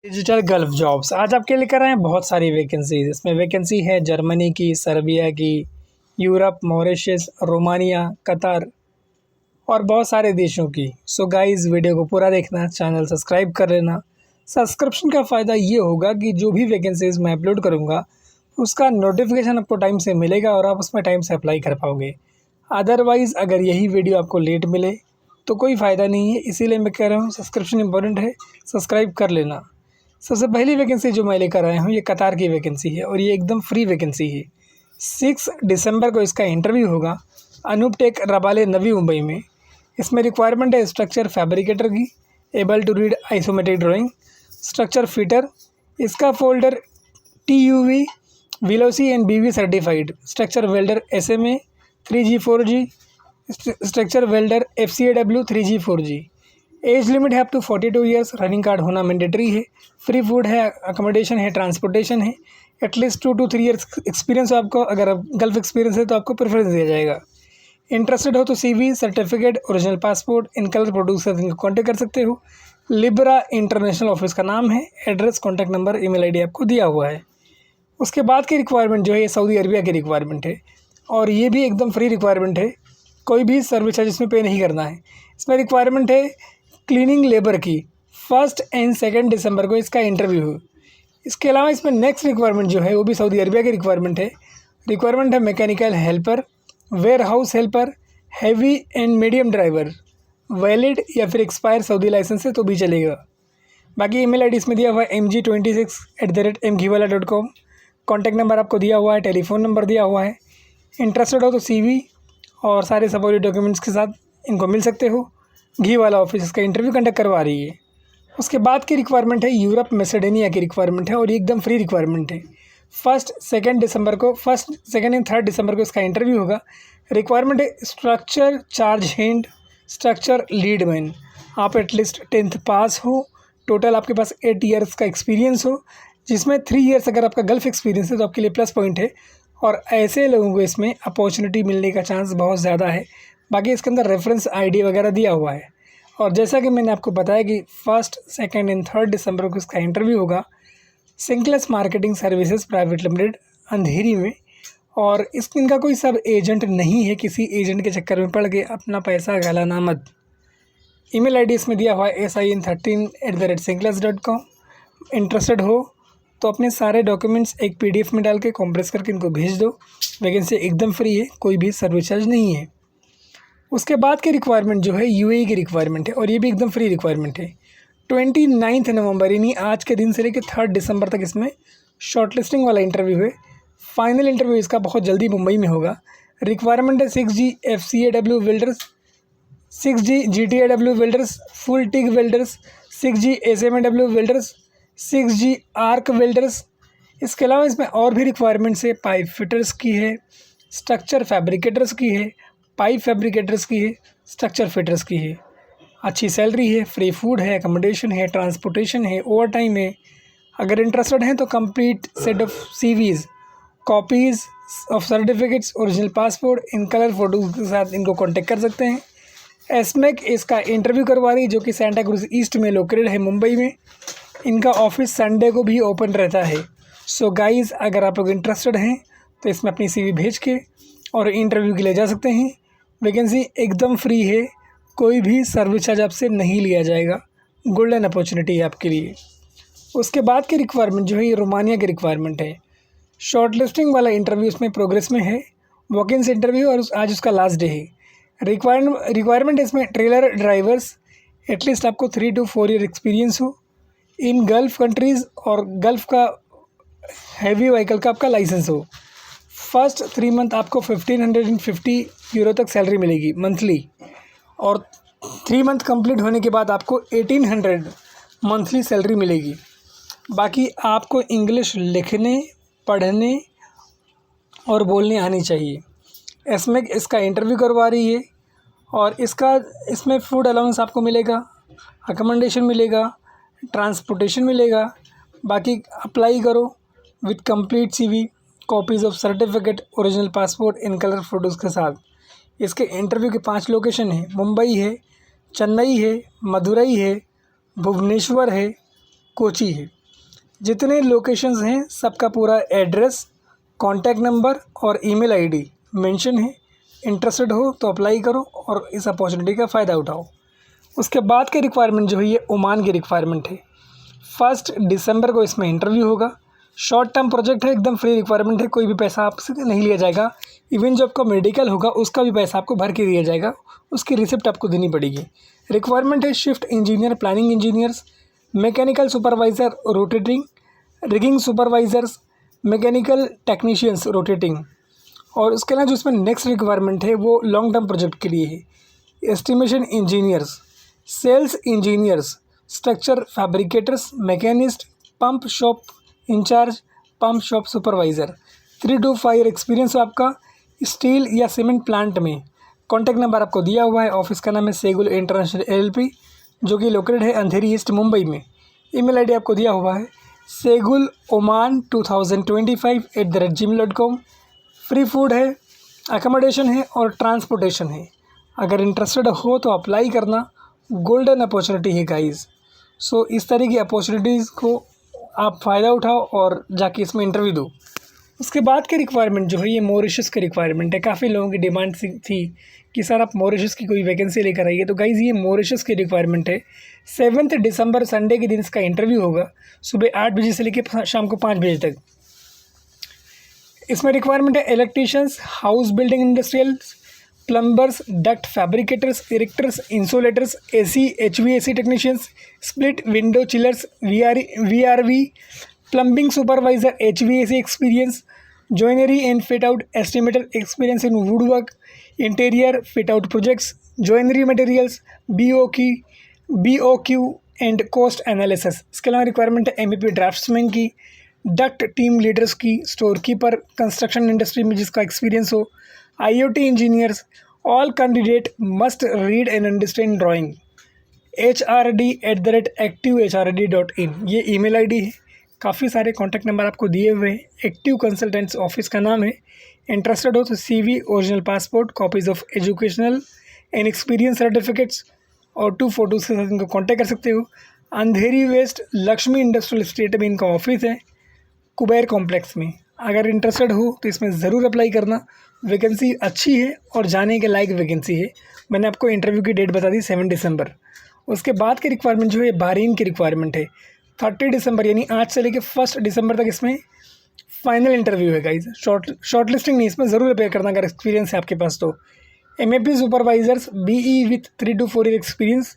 Digital gulf jobs आज आपके लेकर आए हैं बहुत सारी वैकेंसीज। इसमें वैकेंसी है जर्मनी की, सर्बिया की, यूरोप, मॉरिशस, रोमानिया, कतर और बहुत सारे देशों की। सो गाइस, वीडियो को पूरा देखना, चैनल सब्सक्राइब कर लेना। सब्सक्रिप्शन का फ़ायदा ये होगा कि जो भी वैकेंसीज मैं अपलोड करूँगा उसका नोटिफिकेशन आपको टाइम से मिलेगा और आप उसमें टाइम से अप्लाई कर पाओगे। अदरवाइज़ अगर यही वीडियो आपको लेट मिले तो कोई फ़ायदा नहीं है, इसीलिए मैं कह रहा हूँ सब्सक्रिप्शन इंपॉर्टेंट है, सब्सक्राइब कर लेना। सबसे पहली वैकेंसी जो मैं लेकर आया हूँ ये कतार की वैकेंसी है और ये एकदम फ्री वैकेंसी है। 6 दिसंबर को इसका इंटरव्यू होगा अनूप टेक रबाले, नवी मुंबई में। इसमें रिक्वायरमेंट है स्ट्रक्चर फैब्रिकेटर की, able to read isometric drawing, structure fitter. इसका फोल्डर TUV, विलोसी एंड BV सर्टिफाइड, structure welder SMA 3G 4G, structure welder FCAW 3G 4G। Age limit है up to 42 years. Running card होना mandatory है। Free food है, accommodation है, transportation है। At least 2 to 3 years experience हो आपको। अगर गल्फ एक्सपीरियंस है तो आपको प्रेफरेंस दिया जाएगा। इंटरेस्टेड हो तो CV, certificate, original passport in colour producer इनको कॉन्टेक्ट कर सकते हो। लिब्रा इंटरनेशनल ऑफिस का नाम है। Address, contact number, email ID आपको दिया हुआ है। उसके बाद की रिक्वायरमेंट जो है ये सऊदी अरबिया की रिक्वायरमेंट है और ये भी एकदम फ्री रिक्वायरमेंट है। कोई भी सर्विस चार्ज इसमें पे नहीं करना है। इसमें रिक्वायरमेंट है क्लीनिंग लेबर की। 1 एंड 2 दिसंबर को इसका इंटरव्यू हो। इसके अलावा इसमें नेक्स्ट रिक्वायरमेंट जो है वो भी सऊदी अरबिया की रिक्वायरमेंट है। रिक्वायरमेंट है mechanical helper, warehouse helper, heavy and medium driver. Valid या फिर एक्सपायर सऊदी लाइसेंस है तो भी चलेगा। बाकी ईमेल ID इसमें दिया हुआ है mg26@mgwala.com। कॉन्टैक्ट नंबर आपको दिया हुआ है, टेलीफोन नंबर दिया हुआ है। इंटरेस्टेड हो तो CV और सारे सपोर्टिव डॉक्यूमेंट्स के साथ इनको मिल सकते हो। घी वाला ऑफिस इसका इंटरव्यू कंडक्ट करवा रही है। उसके बाद की रिक्वायरमेंट है यूरोप मैसेडोनिया की रिक्वायरमेंट है और ये एकदम फ्री रिक्वायरमेंट है। 1, 2 दिसंबर को 1, 2 एंड 3 दिसंबर को इसका इंटरव्यू होगा। रिक्वायरमेंट है structure charge hand, structure lead man. आप एटलीस्ट 10th पास हो, टोटल आपके पास 8 ईयर्स का एक्सपीरियंस हो, जिसमें 3 ईयर्स अगर आपका गल्फ एक्सपीरियंस है तो आपके लिए प्लस पॉइंट है और ऐसे लोगों को इसमें अपॉर्चुनिटी मिलने का चांस बहुत ज़्यादा है। बाकी इसके अंदर रेफरेंस ID वगैरह दिया हुआ है। और जैसा कि मैंने आपको बताया कि 1, 2 एंड 3 दिसंबर को इसका इंटरव्यू होगा सिंक्लेस मार्केटिंग सर्विसेज प्राइवेट लिमिटेड, अंधेरी में। और इनका कोई सब एजेंट नहीं है, किसी एजेंट के चक्कर में पड़ के अपना पैसा गलाना मत। ईमेल ID इसमें दिया हुआ है sin13@sinclass.com। इंटरेस्टेड हो तो अपने सारे डॉक्यूमेंट्स एक PDF में डाल के कॉम्प्रेस करके इनको भेज दो। वैकेंसी एकदम फ्री है, कोई भी सर्विस चार्ज नहीं है। उसके बाद की रिक्वायरमेंट जो है UAE की रिक्वायरमेंट है और ये भी एकदम फ्री रिक्वायरमेंट है। 29 नवंबर यानी आज के दिन से लेकर 3 दिसंबर तक इसमें शॉर्टलिस्टिंग वाला इंटरव्यू है। फाइनल इंटरव्यू इसका बहुत जल्दी मुंबई में होगा। रिक्वायरमेंट है 6G FCAW welders, 6G GTAW welders, full TIG welders, 6G SMAW welders, 6G arc welders. इसके अलावा इसमें और भी रिक्वायरमेंट्स है, पाइप फिटर्स की है, स्ट्रक्चर फैब्रिकेटर्स की है, पाइप फैब्रिकेटर्स की है, स्ट्रक्चर फिटर्स की है। अच्छी सैलरी है, फ्री फूड है, अकोमोडेशन है, ट्रांसपोर्टेशन है, ओवर टाइम है। अगर इंटरेस्टेड हैं तो complete set of CVs, copies of certificates, original passport in colour photos के साथ इनको कॉन्टेक्ट कर सकते हैं। एसमेक इसका इंटरव्यू करवा रही है जो कि सेंटा क्रूज ईस्ट में लोकेटेड है, मुंबई में। इनका ऑफिस संडे को भी ओपन रहता है। सो गाइज़, अगर आप लोग इंटरेस्टेड हैं तो इसमें अपनी CV भेज के और इंटरव्यू के लिए जा सकते हैं। वैकेंसी एकदम फ्री है, कोई भी सर्विस चार्ज आपसे नहीं लिया जाएगा। गोल्डन अपॉर्चुनिटी है आपके लिए। उसके बाद की रिक्वायरमेंट जो है ये रोमानिया की रिक्वायरमेंट है। शॉर्ट लिस्टिंग वाला इंटरव्यू इसमें प्रोग्रेस में है। वॉक-इन इंटरव्यू और आज उसका लास्ट डे है। रिक्वायरमेंट इसमें ट्रेलर ड्राइवर्स, एटलीस्ट आपको 3 to 4 ईयर एक्सपीरियंस हो इन गल्फ़ कंट्रीज़ और गल्फ़ का हैवी व्हीकल का आपका लाइसेंस हो। फर्स्ट 3 मंथ आपको 1550 यूरो तक सैलरी मिलेगी मंथली और 3 मंथ कंप्लीट होने के बाद आपको 1800 मंथली सैलरी मिलेगी। बाकी आपको इंग्लिश लिखने, पढ़ने और बोलने आनी चाहिए। एसमेक इसका इंटरव्यू करवा रही है और इसमें फूड अलाउंस आपको मिलेगा, अकोमोडेशन मिलेगा, ट्रांसपोर्टेशन मिलेगा। बाकी अप्लाई करो with complete CV, copies of certificate, original passport in colour photos के साथ। इसके इंटरव्यू के 5 लोकेशन है, मुंबई है, चेन्नई है, मदुरई है, भुवनेश्वर है, कोची है। जितने लोकेशंस हैं सबका पूरा एड्रेस, कॉन्टैक्ट नंबर और ईमेल आईडी मेंशन है। इंटरेस्टेड हो तो अप्लाई करो और इस अपॉर्चुनिटी का फ़ायदा उठाओ। उसके बाद की रिक्वायरमेंट जो है ये ओमान की रिक्वायरमेंट है। 1 दिसंबर को इसमें इंटरव्यू होगा। शॉर्ट टर्म प्रोजेक्ट है, एकदम फ्री रिक्वायरमेंट है, कोई भी पैसा आपसे नहीं लिया जाएगा। इवन जो आपका मेडिकल होगा उसका भी पैसा आपको भर के दिया जाएगा, उसकी रिसिप्ट आपको देनी पड़ेगी। रिक्वायरमेंट है shift engineer, planning engineers, mechanical supervisor rotating, rigging supervisors, mechanical technicians rotating. और उसके अलावा जो इसमें नेक्स्ट रिक्वायरमेंट है वो लॉन्ग टर्म प्रोजेक्ट के लिए है। Estimation engineers, sales engineers, structure fabricators, machinist, pump shop incharge, pump shop supervisor. 3 to 5 year experience हो आपका स्टील या सीमेंट प्लांट में। कॉन्टैक्ट नंबर आपको दिया हुआ है। ऑफिस का नाम है सेगुल इंटरनेशनल LLP, जो कि लोकेटेड है अंधेरी ईस्ट मुंबई में। ईमेल आईडी आपको दिया हुआ है seguloman2025@gmail.com। फ्री फूड है, अकोमोडेशन है और ट्रांसपोर्टेशन है। अगर इंटरेस्टेड हो तो अप्लाई करना, गोल्डन अपॉर्चुनिटी है गाइस। सो इस तरह की अपॉर्चुनिटीज़ को आप फ़ायदा उठाओ और जाके इसमें इंटरव्यू दो। उसके बाद की रिक्वायरमेंट जो है ये मॉरिशस की रिक्वायरमेंट है। काफ़ी लोगों की डिमांड थी कि सर आप मॉरिशस की कोई वैकेंसी लेकर आइए, तो गाइज़ ये मॉरिशस की रिक्वायरमेंट है। 7 दिसंबर संडे के दिन इसका इंटरव्यू होगा, सुबह 8 बजे से लेकर शाम को 5 बजे तक। इसमें रिक्वायरमेंट है electricians, house building industrials, plumbers, duct fabricators, erectors, insulators, AC HVAC technicians, split window chillers, VRV, plumbing supervisor, HVAC experience, joinery and fit out estimator experience in woodwork, interior fit out projects, joinery materials, BOQ and cost analysis। इसके अलावा requirement है MEP draughtsman की, duct team leaders की, store keeper, construction industry में जिसका experience हो, IoT engineers. All candidate must read and understand drawing. HRD@activehrd.in ये email ID है। काफ़ी सारे कॉन्टैक्ट नंबर आपको दिए हुए हैं। एक्टिव कंसल्टेंट्स ऑफिस का नाम है। इंटरेस्टेड हो तो CV, original passport, copies of educational and experience certificates और 2 फोटोज़ के साथ इनको कॉन्टैक्ट कर सकते हो। अंधेरी वेस्ट लक्ष्मी इंडस्ट्रियल एस्टेट में इनका ऑफिस है, कुबेर कॉम्प्लेक्स में। अगर इंटरेस्टेड हो तो इसमें ज़रूर अप्लाई करना। वैकेंसी अच्छी है और जाने के लायक वैकेंसी है। मैंने आपको इंटरव्यू की डेट बता दी 7 दिसंबर। उसके बाद की रिक्वायरमेंट जो है बारीन की रिक्वायरमेंट है। 30 दिसंबर यानी आज से लेकर 1 दिसंबर तक इसमें फाइनल इंटरव्यू है गाइज। शॉर्ट लिस्टिंग नहीं, इसमें ज़रूर अप्लाई करना अगर एक्सपीरियंस है आपके पास तो। MEP supervisors, BE with 3 to 4 year experience,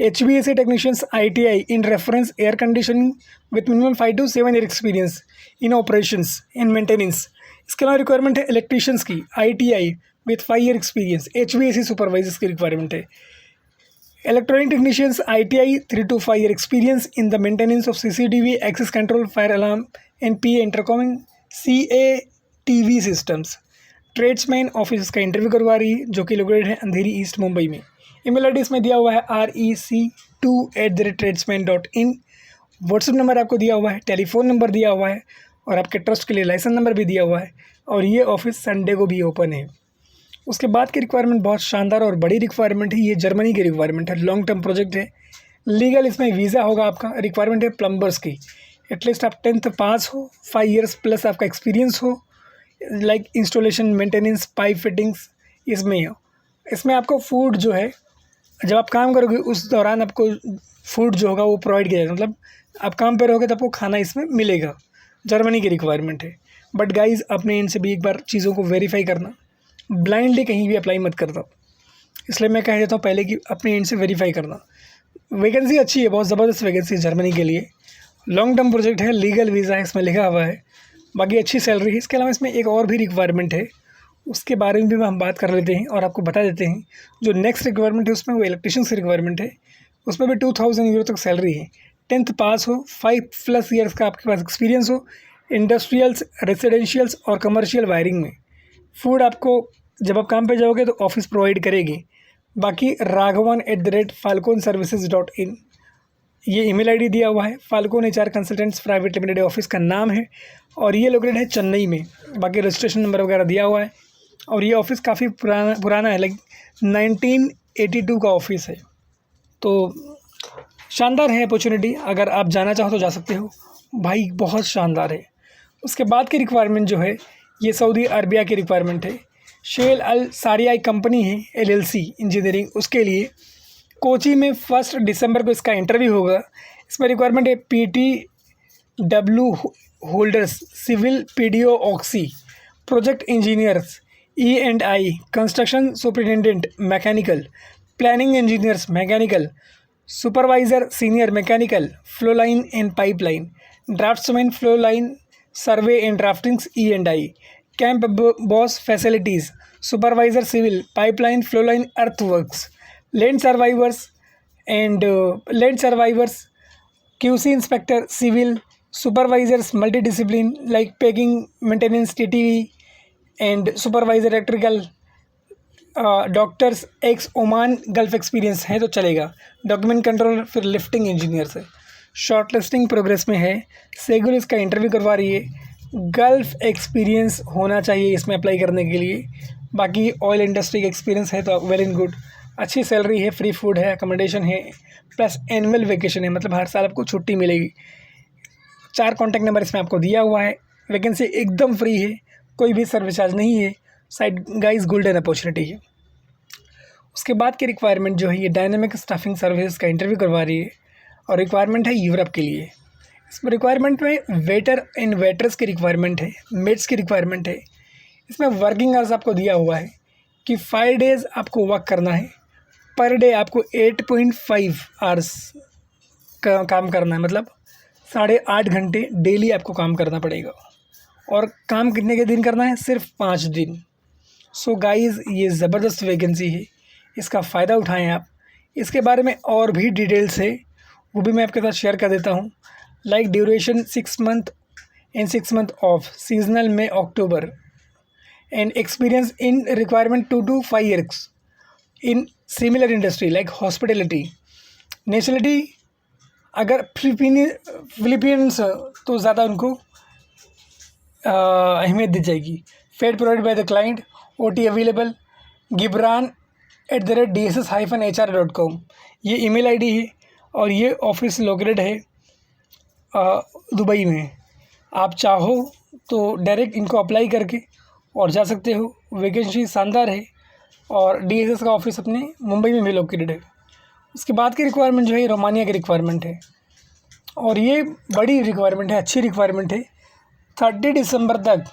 HVAC technicians, ITI in reference air conditioning with minimum 5 to 7 year experience in operations and maintenance. इसके अलावा रिक्वायरमेंट है इलेक्ट्रीशियंस की, ITI with 5 year experience, HVAC supervisors की requirement है। Electronic technicians, ITI 3 to 5 year experience in the maintenance of CCTV, access control, fire alarm and PA intercoming, CATV systems. Tradesman office का interview करवा रही है, जो कि located है अंधेरी east Mumbai में। ईमेल आईडी इसमें दिया हुआ है rec2@tradesman.in। व्हाट्सएप नंबर आपको दिया हुआ है, टेलीफोन नंबर दिया हुआ है और आपके ट्रस्ट के लिए लाइसेंस नंबर भी दिया हुआ है। और ये ऑफिस संडे को भी ओपन है। उसके बाद की रिक्वायरमेंट बहुत शानदार और बड़ी रिक्वायरमेंट है। ये जर्मनी की रिक्वायरमेंट है, लॉन्ग टर्म प्रोजेक्ट है। लीगल इसमें वीज़ा होगा आपका। रिक्वायरमेंट है प्लम्बर्स की, एटलीस्ट आप 10th पास हो, 5 ईयर्स प्लस आपका एक्सपीरियंस हो, like installation, maintenance, pipe fittings इसमें हो। इसमें आपको फूड जो है, जब आप काम करोगे उस दौरान आपको फूड जो होगा वो प्रोवाइड किया जाएगा, मतलब आप काम पे रहोगे तो आपको खाना इसमें मिलेगा। जर्मनी की रिक्वायरमेंट है। बट गाइज अपने इनसे भी एक बार चीज़ों को वेरीफाई करना, ब्लाइंडली कहीं भी अप्लाई मत करता। इसलिए मैं कह देता हूँ पहले कि अपने एंड से वेरीफाई करना। वैकेंसी अच्छी है, बहुत ज़बरदस्त वैकेंसी है जर्मनी के लिए। लॉन्ग टर्म प्रोजेक्ट है, लीगल वीज़ा है इसमें लिखा हुआ है, बाकी अच्छी सैलरी है। इसके अलावा इसमें एक और भी रिक्वायरमेंट है, उसके बारे में भी हम बात कर लेते हैं और आपको बता देते हैं। जो नेक्स्ट रिक्वायरमेंट है उसमें वो इलेक्ट्रीशियन की रिक्वायरमेंट है। उसमें भी 2000 यूरो तक सैलरी है। 10th पास हो, 5+ ईयर्स का आपके पास एक्सपीरियंस हो, इंडस्ट्रियल्स, रेसिडेंशियल्स और कमर्शियल वायरिंग में। फूड आपको जब आप काम पे जाओगे तो ऑफिस प्रोवाइड करेगी। बाकी raghavan@falconservices.in ये ईमेल आईडी दिया हुआ है। Falcon HR consultants private limited office का नाम है और ये लोकेटेड है चेन्नई में। बाकी रजिस्ट्रेशन नंबर वगैरह दिया हुआ है और ये ऑफिस काफ़ी पुराना है, लाइक 1982 का ऑफिस है। तो शानदार है अपॉर्चुनिटी, अगर आप जाना चाहो तो जा सकते हो भाई, बहुत शानदार है। उसके बाद की रिक्वायरमेंट जो है ये सऊदी अरबिया की रिक्वायरमेंट है। शेल अल सारियाई कंपनी है LLC इंजीनियरिंग, उसके लिए कोची में 1 दिसंबर को इसका इंटरव्यू होगा। इसमें रिक्वायरमेंट है PTW होल्डर्स, सिविल PDO ऑक्सी, project engineers E&I, construction superintendent mechanical, planning engineers mechanical, supervisor senior mechanical, flow line and pipeline, draftsman flow line survey and draftings E&I, camp boss facilities, supervisor civil pipeline flow line earthworks, land survivors QC inspector civil, supervisors multidiscipline like packing maintenance TTV and supervisor electrical, doctors ex Oman Gulf experience है तो चलेगा, document control, फिर lifting engineers है। Short listing progress में है, सेगुल इसका interview करवा रही है, गल्फ एक्सपीरियंस होना चाहिए इसमें अप्लाई करने के लिए। बाकी ऑयल इंडस्ट्री का एक्सपीरियंस है तो वेल एंड गुड, अच्छी सैलरी है, फ्री फूड है, अकोमोडेशन है, प्लस एनुअल वेकेशन है, मतलब हर साल आपको छुट्टी मिलेगी। 4 कॉन्टैक्ट नंबर इसमें आपको दिया हुआ है। वैकेंसी एकदम फ्री है, कोई भी सर्विस चार्ज नहीं है। साइड गाइस गोल्डन अपॉर्चुनिटी है। उसके बाद की रिक्वायरमेंट जो है ये डायनामिक स्टाफिंग सर्विस का इंटरव्यू करवा रही है और रिक्वायरमेंट है यूरोप के लिए। इसमें रिक्वायरमेंट में वेटर एंड वेटर्स की रिक्वायरमेंट है, मेड्स की रिक्वायरमेंट है। इसमें वर्किंग आवर्स आपको दिया हुआ है कि 5 डेज़ आपको वर्क करना है, पर डे आपको 8.5 आवर्स का काम करना है, मतलब 8.5 घंटे डेली आपको काम करना पड़ेगा। और काम कितने के दिन करना है? सिर्फ 5 दिन। सो गाइज़ ये ज़बरदस्त वैकेंसी है, इसका फ़ायदा उठाएं आप। इसके बारे में और भी डिटेल्स है, वो भी मैं आपके साथ शेयर कर देता हूँ। Like duration 6 month and 6 month off, seasonal में October, and experience in requirement 2 to 5 years इन similar industry like hospitality. Nationality अगर फिलीपींस तो ज़्यादा उनको अहमियत दी जाएगी। Fed provide by the client, OT available, gibran@dss-hr.com ये ईमेल ID है और ये ऑफिस लोकेटेड है दुबई में। आप चाहो तो डायरेक्ट इनको अप्लाई करके और जा सकते हो। वैकेंसी शानदार है और DSS का ऑफिस अपने मुंबई में भी लोकेटेड है। उसके बाद की रिक्वायरमेंट जो है रोमानिया की रिक्वायरमेंट है और ये बड़ी रिक्वायरमेंट है, अच्छी रिक्वायरमेंट है। 30 दिसंबर तक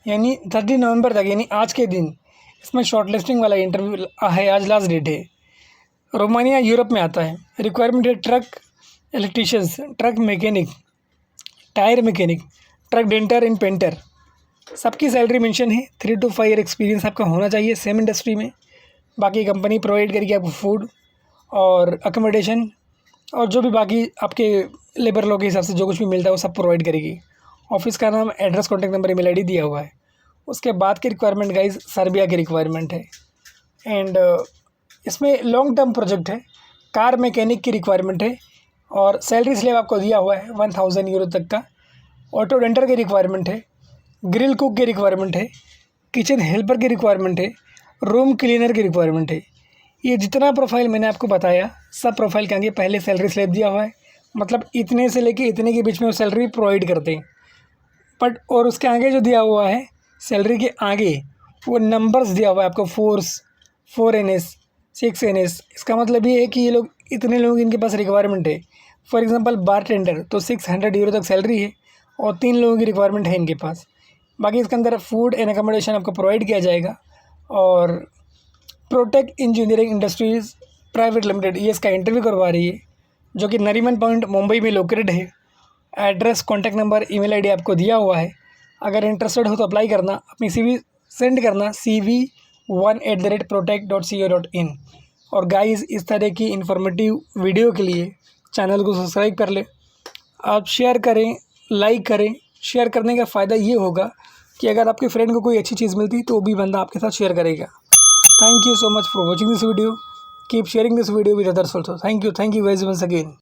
यानी 30 नवंबर तक यानी आज के दिन इसमें शॉर्टलिस्टिंग वाला इंटरव्यू है, आज लास्ट डेट है। रोमानिया यूरोप में आता है। रिक्वायरमेंट है truck electricians, truck mechanic, tyre mechanic, truck denter and painter. सबकी सैलरी मेंशन है। 3 to 5 ईयर एक्सपीरियंस आपका होना चाहिए सेम इंडस्ट्री में। बाकी कंपनी प्रोवाइड करेगी आपको फूड और अकोमोडेशन और जो भी बाकी आपके लेबर लॉ के हिसाब से जो कुछ भी मिलता है वो सब प्रोवाइड करेगी। ऑफिस का नाम, address, contact number, email ID दिया हुआ है। उसके बाद की रिक्वायरमेंट गाइज सर्बिया की रिक्वायरमेंट है एंड इसमें लॉन्ग टर्म प्रोजेक्ट है। कार मैकेनिक की रिक्वायरमेंट है और सैलरी स्लेब आपको दिया हुआ है 1000 यूरो तक का। ऑटो डेंटर की रिक्वायरमेंट है, ग्रिल कुक की रिक्वायरमेंट है, किचन हेल्पर की रिक्वायरमेंट है, रूम क्लीनर की रिक्वायरमेंट है। ये जितना प्रोफाइल मैंने आपको बताया सब प्रोफाइल के आगे पहले सैलरी स्लेब दिया हुआ है, मतलब इतने से लेके इतने के बीच में वो सैलरी प्रोवाइड करते हैं। बट और उसके आगे जो दिया हुआ है सैलरी के आगे वो नंबर्स दिया हुआ है आपको 4 NS 6 NS। इसका मतलब ये है कि ये लोग इतने लोग इनके पास रिक्वायरमेंट है। फॉर एग्जांपल बारटेंडर तो 600 यूरो तक सैलरी है और 3 लोगों की रिक्वायरमेंट है इनके पास। बाकी इसके अंदर फूड एंड अकोमोडेशन आपको प्रोवाइड किया जाएगा। और protic engineering industries private limited ये इसका इंटरव्यू करवा रही है, जो कि नरीमन पॉइंट मुंबई में लोकेटेड है। Address, contact number, email ID आपको दिया हुआ है। अगर इंटरेस्टेड हो तो अप्लाई करना, अपनी CV सेंड करना cv1@protect.co.in। और गाइस इस तरह की इन्फॉर्मेटिव वीडियो के लिए चैनल को सब्सक्राइब कर ले। आप शेयर करें, लाइक करें। शेयर करने का फ़ायदा ये होगा कि अगर आपके फ्रेंड को कोई अच्छी चीज़ मिलती तो वो भी बंदा आपके साथ शेयर करेगा। Thank you so much for watching this video. Keep sharing this video with others also. Thank you guys once again.